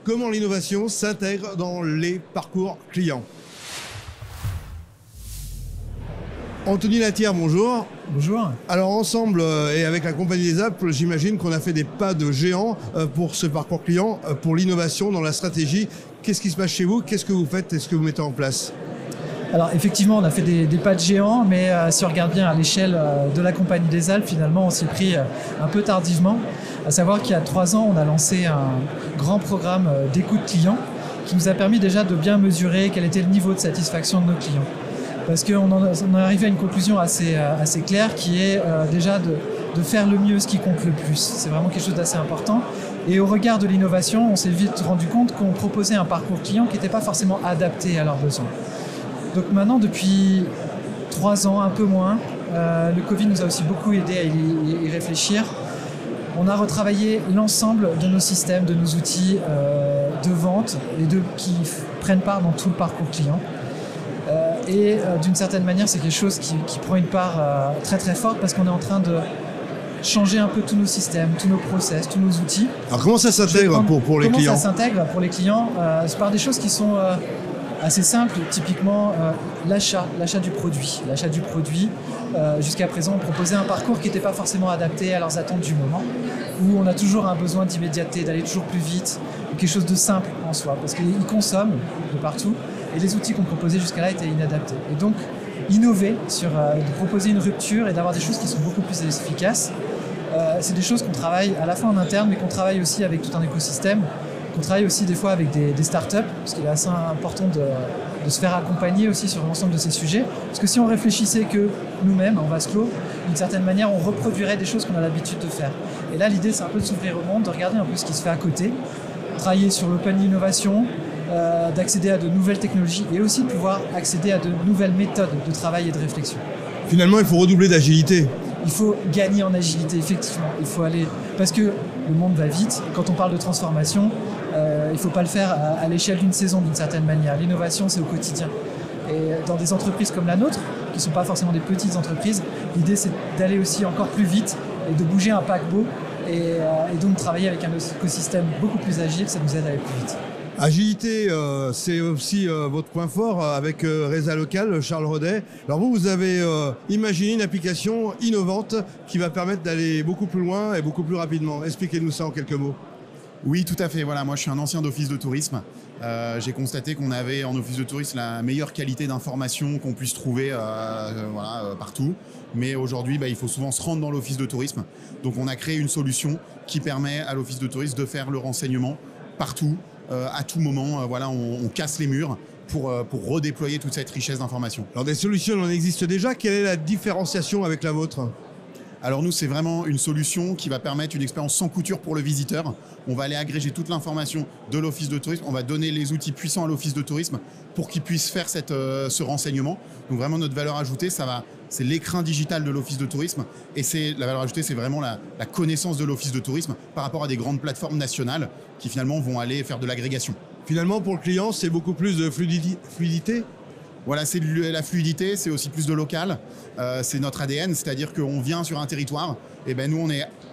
comment l'innovation s'intègre dans les parcours clients. Anthony Latière, bonjour. Bonjour. Alors ensemble et avec la Compagnie des Alpes, j'imagine qu'on a fait des pas de géant pour ce parcours client, pour l'innovation dans la stratégie. Qu'est-ce qui se passe chez vous? Qu'est-ce que vous faites? Est-ce que vous mettez en place? Alors effectivement, on a fait des pas de géant, mais si on regarde bien à l'échelle de la Compagnie des Alpes, finalement, on s'y est pris un peu tardivement. À savoir qu'il y a 3 ans, on a lancé un grand programme d'écoute client qui nous a permis déjà de bien mesurer quel était le niveau de satisfaction de nos clients. Parce qu'on est arrivé à une conclusion assez claire qui est déjà de faire le mieux ce qui compte le plus. C'est vraiment quelque chose d'assez important. Et au regard de l'innovation, on s'est vite rendu compte qu'on proposait un parcours client qui n'était pas forcément adapté à leurs besoins. Donc maintenant, depuis 3 ans, un peu moins, le Covid nous a aussi beaucoup aidé à y réfléchir. On a retravaillé l'ensemble de nos systèmes, de nos outils de vente qui prennent part dans tout le parcours client. D'une certaine manière, c'est quelque chose qui prend une part très très forte parce qu'on est en train de changer un peu tous nos systèmes, tous nos process, tous nos outils. Alors comment ça s'intègre pour les clients? Comment ça s'intègre pour les clients? C'est par des choses qui sont assez simples, typiquement l'achat du produit. L'achat du produit, jusqu'à présent, on proposait un parcours qui n'était pas forcément adapté à leurs attentes du moment, où on a toujours un besoin d'immédiateté, d'aller toujours plus vite, quelque chose de simple en soi, parce qu'ils consomment de partout. Et les outils qu'on proposait jusqu'à là étaient inadaptés. Et donc, innover de proposer une rupture et d'avoir des choses qui sont beaucoup plus efficaces, c'est des choses qu'on travaille à la fois en interne, mais qu'on travaille aussi avec tout un écosystème, qu'on travaille aussi des fois avec des startups, parce qu'il est assez important de se faire accompagner aussi sur l'ensemble de ces sujets. Parce que si on réfléchissait que nous-mêmes, en vase clos, d'une certaine manière, on reproduirait des choses qu'on a l'habitude de faire. Et là, l'idée, c'est un peu de s'ouvrir au monde, de regarder un peu ce qui se fait à côté, travailler sur l'open innovation, d'accéder à de nouvelles technologies et aussi de pouvoir accéder à de nouvelles méthodes de travail et de réflexion. Finalement, il faut redoubler d'agilité. Il faut gagner en agilité, effectivement. Il faut aller... Parce que le monde va vite. Quand on parle de transformation, il ne faut pas le faire à l'échelle d'une saison, d'une certaine manière. L'innovation, c'est au quotidien. Et dans des entreprises comme la nôtre, qui ne sont pas forcément des petites entreprises, l'idée, c'est d'aller aussi encore plus vite et de bouger un paquebot et donc travailler avec un écosystème beaucoup plus agile, ça nous aide à aller plus vite. Agilité, c'est aussi votre point fort avec Reza Local, Charles Rodet. Alors vous avez imaginé une application innovante qui va permettre d'aller beaucoup plus loin et beaucoup plus rapidement. Expliquez-nous ça en quelques mots. Oui, tout à fait. Voilà, moi, je suis un ancien d'office de tourisme. J'ai constaté qu'on avait en office de tourisme la meilleure qualité d'information qu'on puisse trouver partout. Mais aujourd'hui, il faut souvent se rendre dans l'office de tourisme. Donc, on a créé une solution qui permet à l'office de tourisme de faire le renseignement partout, à tout moment. On casse les murs pour redéployer toute cette richesse d'informations. Alors, des solutions, il en existe déjà. Quelle est la différenciation avec la vôtre ? Alors nous, c'est vraiment une solution qui va permettre une expérience sans couture pour le visiteur. On va aller agréger toute l'information de l'office de tourisme. On va donner les outils puissants à l'office de tourisme pour qu'il puisse faire ce renseignement. Donc vraiment, notre valeur ajoutée, c'est l'écrin digital de l'office de tourisme. Et la valeur ajoutée, c'est vraiment la connaissance de l'office de tourisme par rapport à des grandes plateformes nationales qui finalement vont aller faire de l'agrégation. Finalement, pour le client, c'est beaucoup plus de fluidité. Voilà, c'est de la fluidité, c'est aussi plus de local, c'est notre ADN, c'est-à-dire qu'on vient sur un territoire, et nous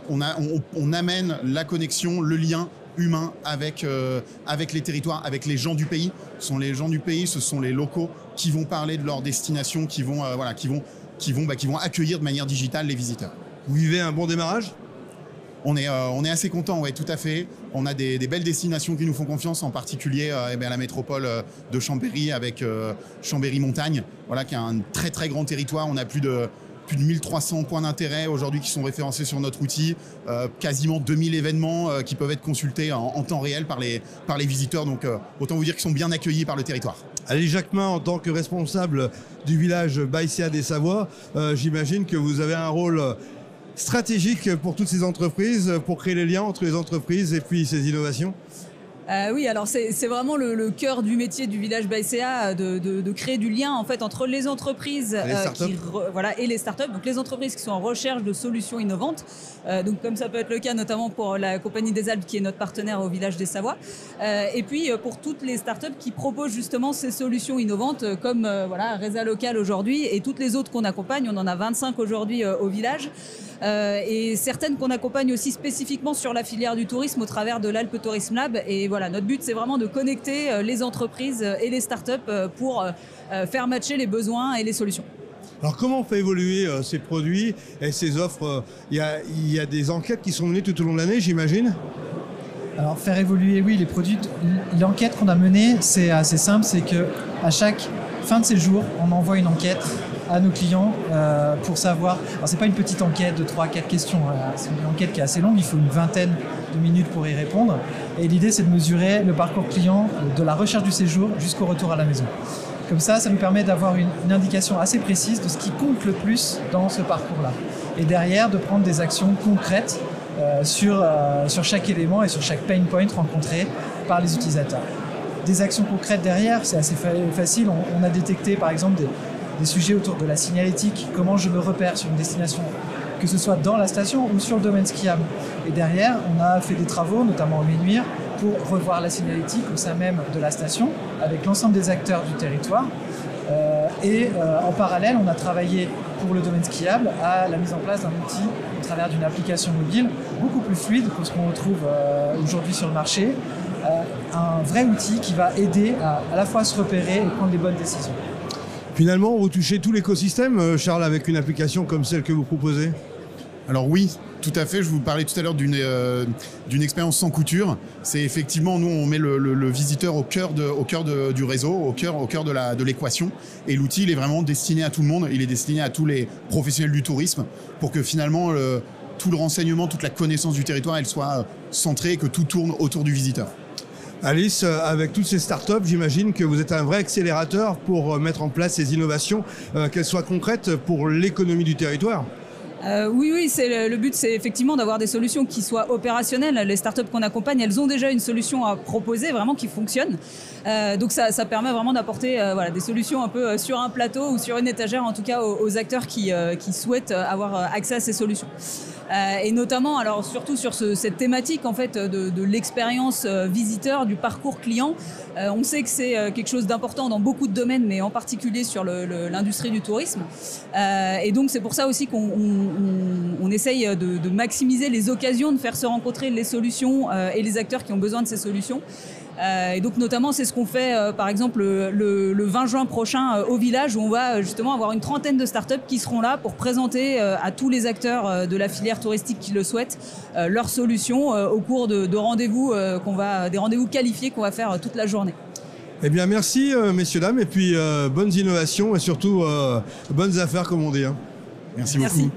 on amène la connexion, le lien humain avec les territoires, avec les gens du pays. Ce sont les gens du pays, ce sont les locaux qui vont parler de leur destination, qui vont accueillir de manière digitale les visiteurs. Vous vivez un bon démarrage ? On est assez content, ouais, tout à fait. On a des belles destinations qui nous font confiance, en particulier la métropole de Chambéry avec Chambéry Montagne, qui a un très très grand territoire. On a plus de 1300 points d'intérêt aujourd'hui qui sont référencés sur notre outil, quasiment 2000 événements qui peuvent être consultés en temps réel par les visiteurs. Donc autant vous dire qu'ils sont bien accueillis par le territoire. Allez, Jacquemin, en tant que responsable du village Baïséa des Savoies, j'imagine que vous avez un rôle stratégique pour toutes ces entreprises, pour créer les liens entre les entreprises et puis ces innovations. Oui, alors c'est vraiment le cœur du métier du village Baïséa de créer du lien en fait entre les entreprises et les startups. Donc les entreprises qui sont en recherche de solutions innovantes. Donc comme ça peut être le cas notamment pour la Compagnie des Alpes qui est notre partenaire au village des Savoies. Et puis pour toutes les startups qui proposent justement ces solutions innovantes comme Reza Local aujourd'hui et toutes les autres qu'on accompagne. On en a 25 aujourd'hui au village. Et certaines qu'on accompagne aussi spécifiquement sur la filière du tourisme au travers de l'Alpe Tourisme Lab. Et voilà, notre but, c'est vraiment de connecter les entreprises et les startups pour faire matcher les besoins et les solutions. Alors comment on fait évoluer ces produits et ces offres? Il y a des enquêtes qui sont menées tout au long de l'année, j'imagine? Alors faire évoluer, oui, les produits. L'enquête qu'on a menée, c'est assez simple, c'est qu'à chaque fin de séjour, on envoie une enquête à nos clients pour savoir. Alors c'est pas une petite enquête de 3-4 questions, c'est une enquête qui est assez longue, il faut une vingtaine de minutes pour y répondre. Et l'idée, c'est de mesurer le parcours client de la recherche du séjour jusqu'au retour à la maison. Comme ça nous permet d'avoir une indication assez précise de ce qui compte le plus dans ce parcours-là. Et derrière, de prendre des actions concrètes sur chaque élément et sur chaque pain point rencontré par les utilisateurs. Des actions concrètes derrière, c'est assez facile. On a détecté par exemple des sujets autour de la signalétique, comment je me repère sur une destination, que ce soit dans la station ou sur le domaine skiable. Et derrière, on a fait des travaux, notamment au Ménuire, pour revoir la signalétique au sein même de la station, avec l'ensemble des acteurs du territoire. En parallèle, on a travaillé pour le domaine skiable à la mise en place d'un outil au travers d'une application mobile beaucoup plus fluide que ce qu'on retrouve aujourd'hui sur le marché. Un vrai outil qui va aider à la fois se repérer et prendre les bonnes décisions. Finalement, vous touchez tout l'écosystème, Charles, avec une application comme celle que vous proposez? Alors oui, tout à fait. Je vous parlais tout à l'heure d'une expérience sans couture. C'est effectivement, nous, on met le visiteur au cœur du réseau, au cœur de l'équation. Et l'outil, il est vraiment destiné à tout le monde. Il est destiné à tous les professionnels du tourisme pour que finalement, tout le renseignement, toute la connaissance du territoire, elle soit centrée et que tout tourne autour du visiteur. Alice, avec toutes ces startups, j'imagine que vous êtes un vrai accélérateur pour mettre en place ces innovations, qu'elles soient concrètes pour l'économie du territoire. Oui, le but, c'est effectivement d'avoir des solutions qui soient opérationnelles. Les startups qu'on accompagne, elles ont déjà une solution à proposer, vraiment qui fonctionne. Donc ça permet vraiment d'apporter des solutions un peu sur un plateau ou sur une étagère, en tout cas aux acteurs qui souhaitent avoir accès à ces solutions. Et notamment, alors surtout sur cette thématique en fait de l'expérience visiteur, du parcours client. On sait que c'est quelque chose d'important dans beaucoup de domaines, mais en particulier sur l'industrie du tourisme. Et donc c'est pour ça aussi qu'on essaye de maximiser les occasions de faire se rencontrer les solutions et les acteurs qui ont besoin de ces solutions. Et donc notamment c'est ce qu'on fait par exemple le 20 juin prochain au village, où on va justement avoir une trentaine de startups qui seront là pour présenter à tous les acteurs de la filière touristique qui le souhaitent leurs solutions au cours de rendez-vous des rendez-vous qualifiés qu'on va faire toute la journée. Eh bien merci messieurs, dames, et puis bonnes innovations et surtout bonnes affaires comme on dit. Merci beaucoup.